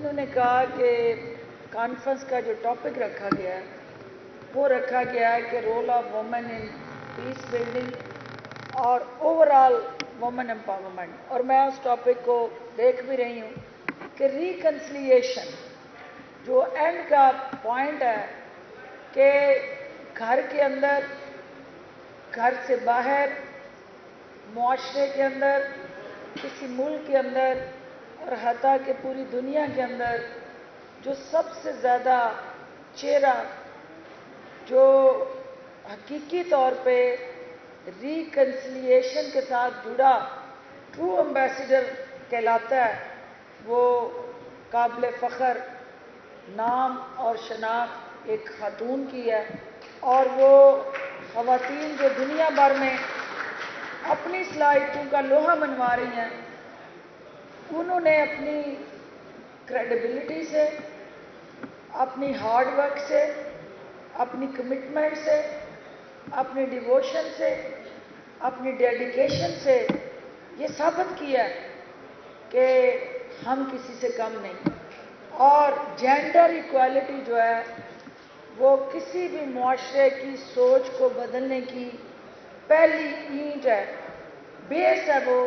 انہوں نے کہا کہ کانفرنس کا جو ٹاپک رکھا گیا ہے وہ رکھا گیا ہے کہ role of women in peace building اور اوور آل وومن امپاورمنٹ، اور میں اس ٹاپک کو دیکھ بھی رہی ہوں کہ ریکنسلیشن جو اینڈ کا پوائنٹ ہے کہ گھر کے اندر، گھر سے باہر، معاشرے کے اندر، کسی ملک کے اندر اور حتیٰ کہ پوری دنیا کے اندر جو سب سے زیادہ چہرہ جو حقیقی طور پہ ریکنسلیشن کے ساتھ جڑا ٹرو ایمبیسڈر کہلاتا ہے، وہ قابل فخر نام اور شناخت ایک خاتون کی ہے، اور وہ خواتین جو دنیا بھر میں اپنی صلاحیتوں کا لوہا منوا رہی ہیں، انہوں نے اپنی کریڈیبلٹی سے، اپنی ہارڈ ورک سے، اپنی کمٹمنٹ سے، اپنی ڈیووشن سے، اپنی ڈیڈیکیشن سے یہ ثابت کیا کہ ہم کسی سے کم نہیں، اور جینڈر ایکوالٹی جو ہے وہ کسی بھی معاشرے کی سوچ کو بدلنے کی پہلی اینٹ ہے، بیس ہے وہ،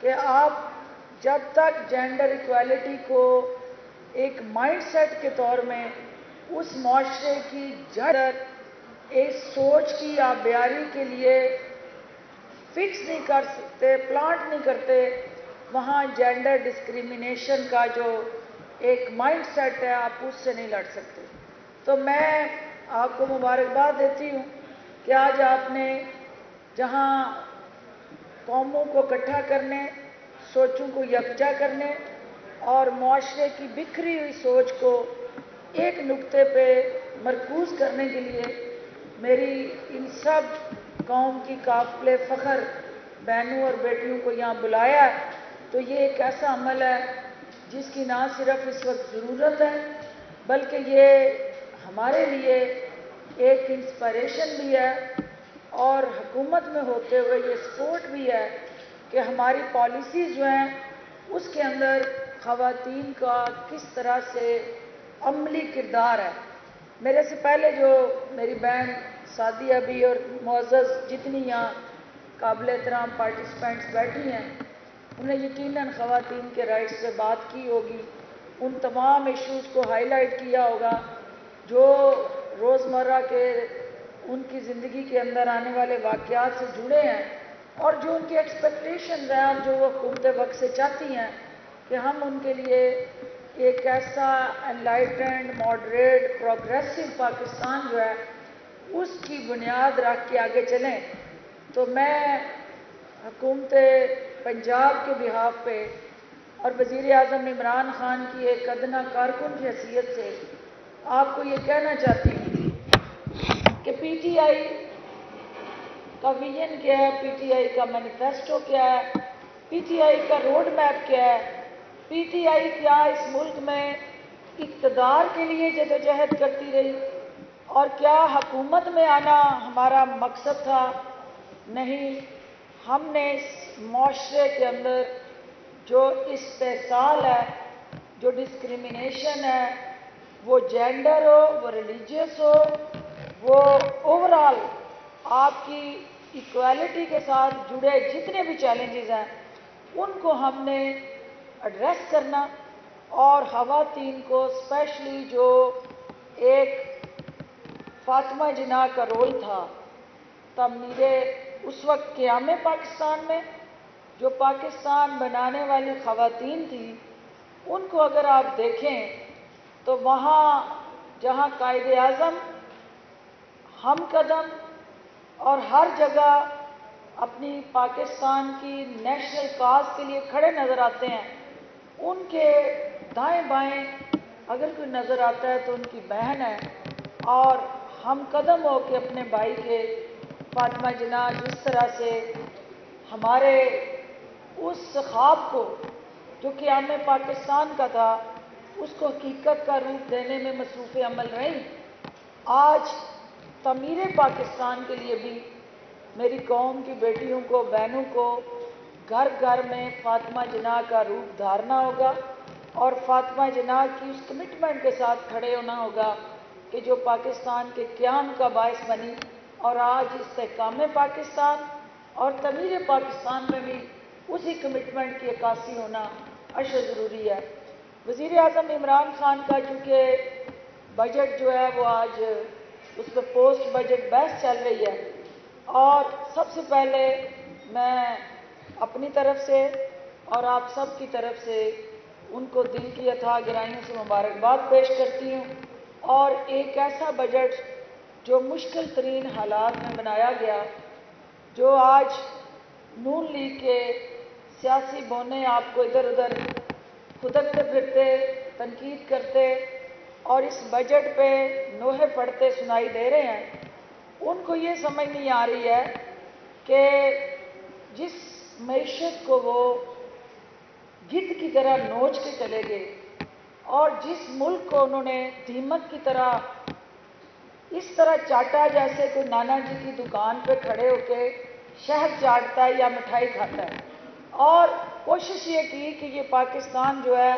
کہ آپ جب تک جینڈر ایکوالٹی کو ایک مائنڈ سیٹ کے طور میں اس معاشرے کی جڑ اس سوچ کی آبیاری کے لیے فکس نہیں کر سکتے، پلانٹ نہیں کرتے، وہاں جینڈر ڈسکریمنیشن کا جو ایک مائنڈ سیٹ ہے آپ اس سے نہیں لڑ سکتے۔ تو میں آپ کو مبارکباد دیتی ہوں کہ آج آپ نے جہاں قوموں کو اکٹھا کرنے، سوچوں کو یکجا کرنے اور معاشرے کی بکھری ہوئی سوچ کو ایک نقطے پہ مرکوز کرنے کے لیے میری ان سب قوم کی قابل فخر بہنوں اور بیٹیوں کو یہاں بلایا ہے، تو یہ ایک ایسا عمل ہے جس کی نہ صرف اس وقت ضرورت ہے بلکہ یہ ہمارے لیے ایک انسپائریشن بھی ہے، اور حکومت میں ہوتے ہوئے یہ سپورٹ بھی ہے کہ ہماری پالیسیز جو ہیں اس کے اندر خواتین کا کس طرح سے عملی کردار ہے۔ میرے سے پہلے جو میری بہن سعدیہ بھی اور معزز جتنی یہاں قابل احترام پارٹیسپینٹس بیٹھی ہیں، انہیں یقیناً خواتین کے رائٹس سے بات کی ہوگی، ان تمام ایشوز کو ہائی لائٹ کیا ہوگا جو روزمرہ کے ان کی زندگی کے اندر آنے والے واقعات سے جڑے ہیں، اور جو ان کی ایکسپیکٹیشنز ہیں اور جو وہ حکومت وقت سے چاہتی ہیں کہ ہم ان کے لیے ایک ایسا انلائٹنڈ، ماڈریٹ، پروگریسو پاکستان جو ہے اس کی بنیاد رکھ کے آگے چلیں۔ تو میں حکومت پنجاب کے بہاف پہ اور وزیر اعظم عمران خان کی ایک ادنا کارکن کی حیثیت سے آپ کو یہ کہنا چاہتی ہوں کہ پی ٹی آئی کا ویژن کیا ہے، پی ٹی آئی کا مینیفیسٹو کیا ہے، پی ٹی آئی کا روڈ میپ کیا ہے، پی ٹی آئی کیا اس ملک میں اقتدار کے لیے جدوجہد کرتی رہی، اور کیا حکومت میں آنا ہمارا مقصد تھا؟ نہیں، ہم نے اس معاشرے کے اندر جو استحصال ہے، جو ڈسکریمنیشن ہے، وہ جینڈر ہو، وہ ریلیجیس ہو، وہ اوور آل آپ کی ایکوالٹی کے ساتھ جڑے جتنے بھی چیلنجز ہیں ان کو ہم نے ایڈریس کرنا، اور خواتین کو اسپیشلی جو ایک فاطمہ جناح کا رول تھا تعمیر اس وقت قیام پاکستان میں، جو پاکستان بنانے والی خواتین تھیں، ان کو اگر آپ دیکھیں تو وہاں جہاں قائد اعظم ہم قدم اور ہر جگہ اپنی پاکستان کی نیشنل کاز کے لیے کھڑے نظر آتے ہیں، ان کے دائیں بائیں اگر کوئی نظر آتا ہے تو ان کی بہن ہے، اور ہم قدم ہو کے اپنے بھائی کے فاطمہ جناح جس طرح سے ہمارے اس خواب کو جو قیام پاکستان کا تھا اس کو حقیقت کا روپ دینے میں مصروف عمل رہی، آج تعمیر پاکستان کے لیے بھی میری قوم کی بیٹیوں کو، بہنوں کو گھر گھر میں فاطمہ جناح کا روپ دھارنا ہوگا، اور فاطمہ جناح کی اس کمٹمنٹ کے ساتھ کھڑے ہونا ہوگا کہ جو پاکستان کے قیام کا باعث بنی، اور آج استحکام پاکستان اور تعمیر پاکستان میں بھی اسی کمٹمنٹ کی عکاسی ہونا اشد ضروری ہے۔ وزیر اعظم عمران خان کا چونکہ بجٹ جو ہے وہ آج اس پہ پوسٹ بجٹ بحث چل رہی ہے، اور سب سے پہلے میں اپنی طرف سے اور آپ سب کی طرف سے ان کو دل کی اتھاہ گہرائیوں سے مبارکباد پیش کرتی ہوں، اور ایک ایسا بجٹ جو مشکل ترین حالات میں بنایا گیا، جو آج نون لیگ کے سیاسی بونے آپ کو ادھر ادھر خدکتے پھرتے تنقید کرتے اور اس بجٹ پہ نوحے پڑھتے سنائی دے رہے ہیں، ان کو یہ سمجھ نہیں آ رہی ہے کہ جس معیشت کو وہ گدھ کی طرح نوچ کے چلے گئے، اور جس ملک کو انہوں نے دیمک کی طرح اس طرح چاٹا جیسے کوئی نانا جی کی دکان پہ کھڑے ہو کے شہد چاٹتا ہے یا مٹھائی کھاتا ہے، اور کوشش یہ کی کہ یہ پاکستان جو ہے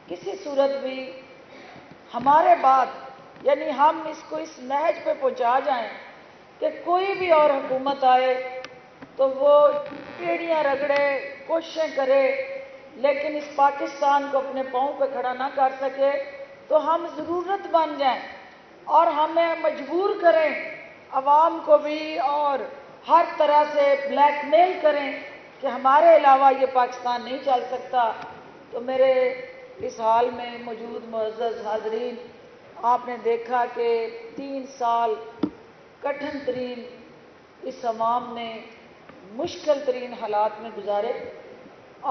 کسی صورت بھی ہمارے بعد، یعنی ہم اس کو اس نہج پہ پہنچا جائیں کہ کوئی بھی اور حکومت آئے تو وہ ایڑیاں رگڑے، کوششیں کرے، لیکن اس پاکستان کو اپنے پاؤں پہ کھڑا نہ کر سکے، تو ہم ضرورت بن جائیں اور ہمیں مجبور کریں، عوام کو بھی، اور ہر طرح سے بلیک میل کریں کہ ہمارے علاوہ یہ پاکستان نہیں چل سکتا۔ تو میرے اس حال میں موجود معزز حاضرین، آپ نے دیکھا کہ 3 سال کٹھن ترین اس عوام نے مشکل ترین حالات میں گزارے،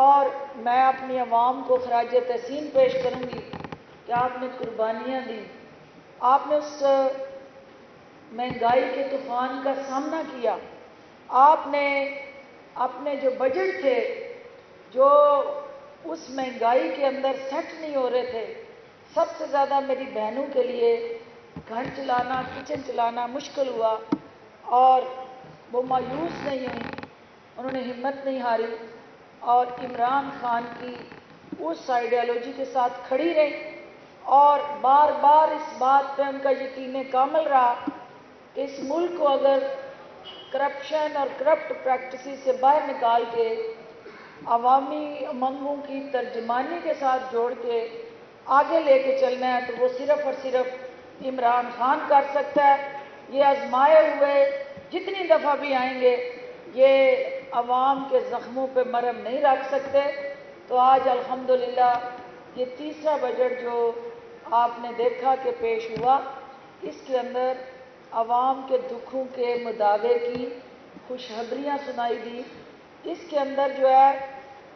اور میں اپنی عوام کو خراج تحسین پیش کروں گی کہ آپ نے قربانیاں دی، آپ نے اس مہنگائی کے طوفان کا سامنا کیا، آپ نے اپنے جو بجٹ تھے جو اس مہنگائی کے اندر سیٹ نہیں ہو رہے تھے، سب سے زیادہ میری بہنوں کے لیے گھر چلانا، کچن چلانا مشکل ہوا، اور وہ مایوس نہیں ہوئی، انہوں نے ہمت نہیں ہاری، اور عمران خان کی اس آئیڈیالوجی کے ساتھ کھڑی رہی، اور بار بار اس بات پہ ان کا یقین کامل رہا کہ اس ملک کو اگر کرپشن اور کرپٹ پریکٹسز سے باہر نکال کے عوامی امنگوں کی ترجمانی کے ساتھ جوڑ کے آگے لے کے چلنا ہے، تو وہ صرف اور صرف عمران خان کر سکتا ہے۔ یہ آزمائے ہوئے جتنی دفعہ بھی آئیں گے یہ عوام کے زخموں پہ مرہم نہیں رکھ سکتے۔ تو آج الحمدللہ یہ تیسرا بجٹ جو آپ نے دیکھا کہ پیش ہوا، اس کے اندر عوام کے دکھوں کے مداوے کی خوشخبریاں سنائی دی۔ اس کے اندر جو ہے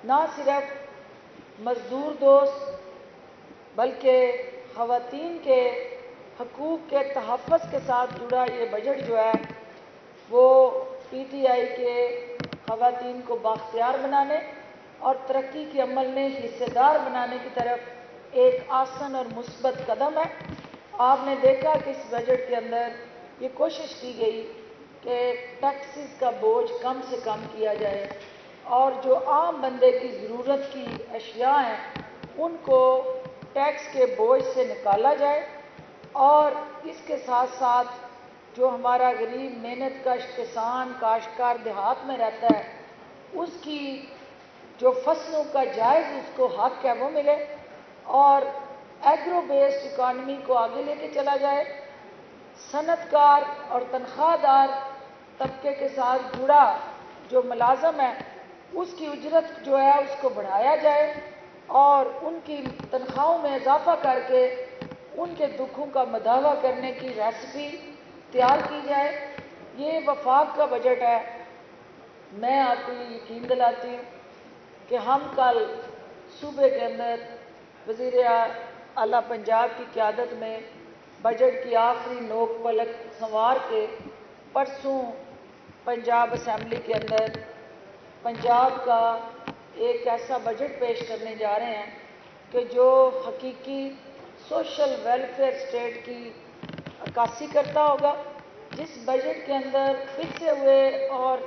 نہ صرف مزدور دوست بلکہ خواتین کے حقوق کے تحفظ کے ساتھ جڑا یہ بجٹ جو ہے وہ پی ٹی آئی کے خواتین کو بااختیار بنانے اور ترقی کے عمل میں حصے دار بنانے کی طرف ایک آسن اور مثبت قدم ہے۔ آپ نے دیکھا کہ اس بجٹ کے اندر یہ کوشش کی گئی کہ ٹیکسز کا بوجھ کم سے کم کیا جائے، اور جو عام بندے کی ضرورت کی اشیاء ہیں ان کو ٹیکس کے بوجھ سے نکالا جائے، اور اس کے ساتھ ساتھ جو ہمارا غریب محنت کش کسان کاشتکار دیہات میں رہتا ہے اس کی جو فصلوں کا جائز اس کو حق ہے وہ ملے، اور ایگرو بیسڈ اکانومی کو آگے لے کے چلا جائے، صنعت کار اور تنخواہ دار طبقے کے ساتھ جڑا جو ملازم ہے اس کی اجرت جو ہے اس کو بڑھایا جائے، اور ان کی تنخواہوں میں اضافہ کر کے ان کے دکھوں کا مداوع کرنے کی ریسپی تیار کی جائے۔ یہ وفاق کا بجٹ ہے۔ میں آپ کو یہ یقین دلاتی ہوں کہ ہم کل صوبے کے اندر وزیر اعلیٰ پنجاب کی قیادت میں بجٹ کی آخری نوک پلک سنوار کے پرسوں پنجاب اسمبلی کے اندر پنجاب کا ایک ایسا بجٹ پیش کرنے جا رہے ہیں کہ جو حقیقی سوشل ویلفیئر اسٹیٹ کی عکاسی کرتا ہوگا، جس بجٹ کے اندر پچھے ہوئے اور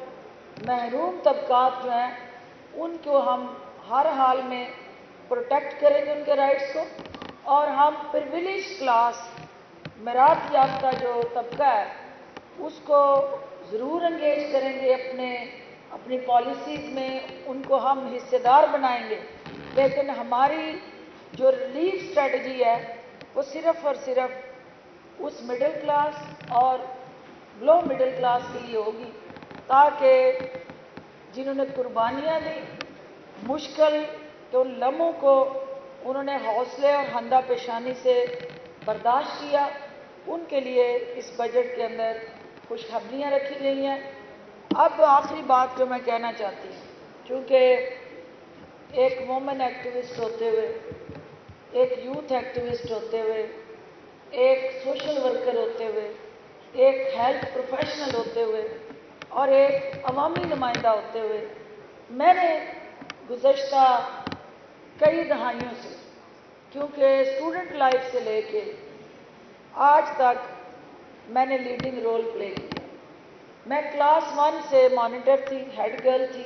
محروم طبقات جو ہیں ان کو ہم ہر حال میں پروٹیکٹ کریں گے ان کے رائٹس کو، اور ہم پریویلیج کلاس، میراث یافتہ جو طبقہ ہے اس کو ضرور انگیج کریں گے اپنی پالیسیز میں، ان کو ہم حصے دار بنائیں گے، لیکن ہماری جو ریلیف اسٹریٹجی ہے وہ صرف اور صرف اس مڈل کلاس اور لو مڈل کلاس کے لیے ہوگی، تاکہ جنہوں نے قربانیاں دی، مشکل کے ان لمحوں کو انہوں نے حوصلے اور ہندہ پیشانی سے برداشت کیا، ان کے لیے اس بجٹ کے اندر خوشخبریاں رکھی گئی ہیں۔ اب آخری بات جو میں کہنا چاہتی ہوں، چونکہ ایک وومن ایکٹیوسٹ ہوتے ہوئے، ایک یوتھ ایکٹیوسٹ ہوتے ہوئے، ایک سوشل ورکر ہوتے ہوئے، ایک ہیلتھ پروفیشنل ہوتے ہوئے اور ایک عوامی نمائندہ ہوتے ہوئے، میں نے گزشتہ کئی دہائیوں سے، کیونکہ اسٹوڈنٹ لائف سے لے کے آج تک میں نے لیڈنگ رول پلے کیا۔ میں کلاس 1 سے مانیٹر تھی، ہیڈ گرل تھی،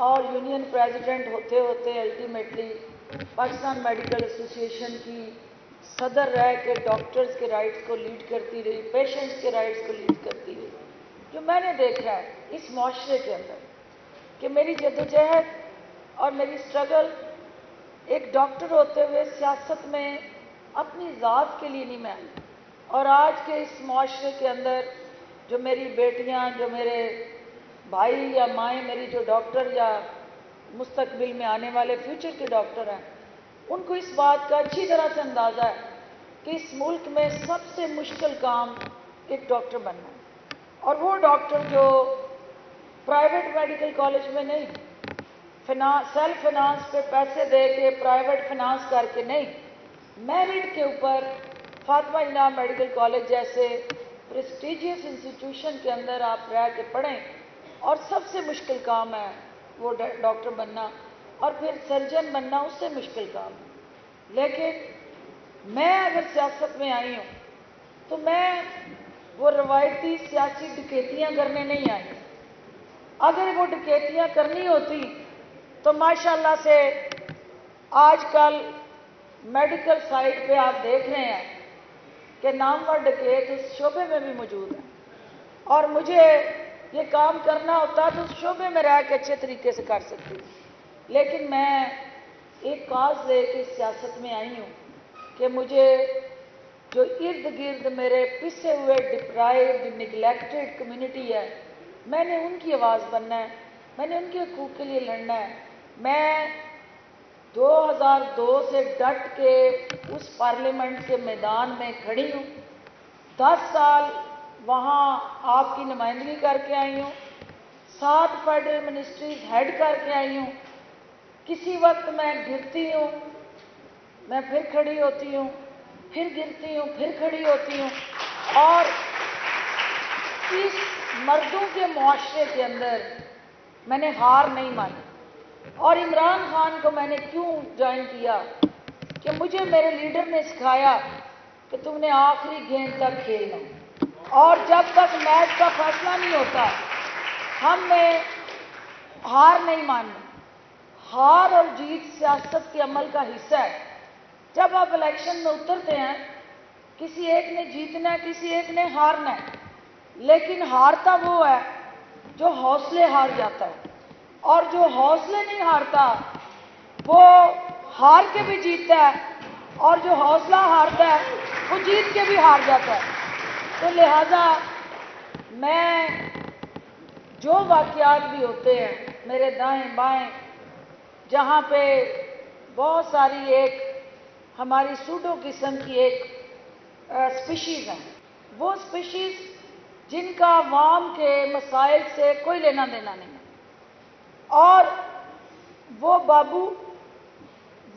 اور یونین پریزیڈنٹ ہوتے ہوتے الٹیمیٹلی پاکستان میڈیکل ایسوسی ایشن کی صدر رہ کے ڈاکٹرز کے رائٹس کو لیڈ کرتی رہی، پیشنٹس کے رائٹس کو لیڈ کرتی رہی۔ جو میں نے دیکھا ہے اس معاشرے کے اندر کہ میری جدوجہد اور میری اسٹرگل ایک ڈاکٹر ہوتے ہوئے سیاست میں اپنی ذات کے لیے نہیں میں آئی، اور آج کے اس معاشرے کے اندر جو میری بیٹیاں، جو میرے بھائی یا مائیں میری جو ڈاکٹر یا مستقبل میں آنے والے فیوچر کے ڈاکٹر ہیں، ان کو اس بات کا اچھی طرح سے اندازہ ہے کہ اس ملک میں سب سے مشکل کام ایک ڈاکٹر بننا ہے، اور وہ ڈاکٹر جو پرائیویٹ میڈیکل کالج میں نہیں، سیلف فنانس پہ پیسے دے کے پرائیویٹ فنانس کر کے نہیں، میرٹ کے اوپر فاطمہ جناح میڈیکل کالج جیسے پریسٹیجیس انسٹیٹیوشن کے اندر آپ رہ کے پڑھیں، اور سب سے مشکل کام ہے وہ ڈاکٹر بننا، اور پھر سرجن بننا اس سے مشکل کام ہے۔ لیکن میں اگر سیاست میں آئی ہوں تو میں وہ روایتی سیاسی ڈکیتیاں کرنے نہیں آئی۔ اگر وہ ڈکیتیاں کرنی ہوتی تو ماشاءاللہ سے آج کل میڈیکل سائٹ پہ آپ دیکھ رہے ہیں کہ نامور ڈکیت اس شعبے میں بھی موجود ہیں، اور مجھے یہ کام کرنا ہوتا تو اس شعبے میں رہ کے اچھے طریقے سے کر سکتی ہوں۔ لیکن میں ایک کاز لے کے سیاست میں آئی ہوں کہ مجھے جو ارد گرد میرے پسے ہوئے ڈپرائیوڈ نگلیکٹڈ کمیونٹی ہے، میں نے ان کی آواز بننا ہے، میں نے ان کے حقوق کے لیے لڑنا ہے۔ میں 2002 سے ڈٹ کے اس پارلیمنٹ کے میدان میں کھڑی ہوں، 10 سال وہاں آپ کی نمائندگی کر کے آئی ہوں، 7 فیڈرل منسٹریز ہیڈ کر کے آئی ہوں۔ کسی وقت میں گرتی ہوں، میں پھر کھڑی ہوتی ہوں، پھر گرتی ہوں، پھر کھڑی ہوتی ہوں، اور اس مردوں کے معاشرے کے اندر میں نے ہار نہیں مانی۔ اور عمران خان کو میں نے کیوں جوائن کیا کہ مجھے میرے لیڈر نے سکھایا کہ تم نے آخری گیند تک کھیلنا، اور جب تک میچ کا فیصلہ نہیں ہوتا ہم نے ہار نہیں ماننی۔ ہار اور جیت سیاست کے عمل کا حصہ ہے۔ جب آپ الیکشن میں اترتے ہیں، کسی ایک نے جیتنا ہے، کسی ایک نے ہارنا ہے، لیکن ہارتا وہ ہے جو حوصلے ہار جاتا ہے، اور جو حوصلے نہیں ہارتا وہ ہار کے بھی جیتتا ہے، اور جو حوصلہ ہارتا ہے وہ جیت کے بھی ہار جاتا ہے۔ تو لہذا میں جو واقعات بھی ہوتے ہیں میرے دائیں بائیں، جہاں پہ بہت ساری ایک ہماری سوڈو قسم کی ایک اسپیشیز ہیں، وہ اسپیشیز جن کا عوام کے مسائل سے کوئی لینا دینا نہیں ہے، اور وہ بابو،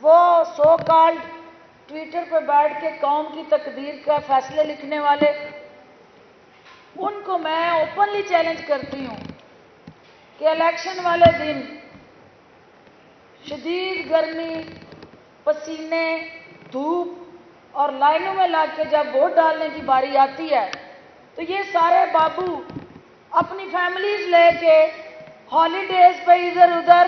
وہ سو کالڈ ٹویٹر پہ بیٹھ کے قوم کی تقدیر کا فیصلے لکھنے والے، ان کو میں اوپنلی چیلنج کرتی ہوں کہ الیکشن والے دن شدید گرمی، پسینے، دھوپ اور لائنوں میں لگ کے جب ووٹ ڈالنے کی باری آتی ہے تو یہ سارے بابو اپنی فیملیز لے کے ہالیڈیز پہ ادھر ادھر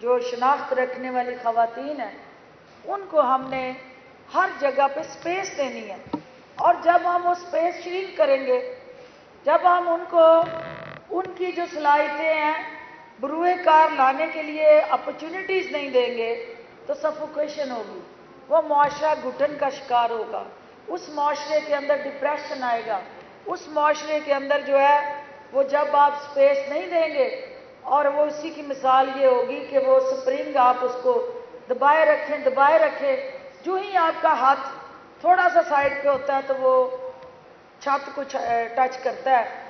جو شناخت رکھنے والی خواتین ہیں ان کو ہم نے ہر جگہ پہ سپیس دینی ہے، اور جب ہم وہ سپیس شیلڈ کریں گے، جب ہم ان کو ان کی جو صلاحیتیں ہیں بروئے کار لانے کے لیے اپرچونٹیز نہیں دیں گے تو سفوکیشن ہوگی، وہ معاشرہ گھٹن کا شکار ہوگا، اس معاشرے کے اندر ڈپریشن آئے گا، اس معاشرے کے اندر جو ہے وہ جب آپ سپیس نہیں دیں گے، اور وہ اسی کی مثال یہ ہوگی کہ وہ سپرنگ آپ اس کو دبائے رکھیں، جو ہی آپ کا ہاتھ تھوڑا سا سائڈ پہ ہوتا ہے تو وہ چھت کو ٹچ کرتا ہے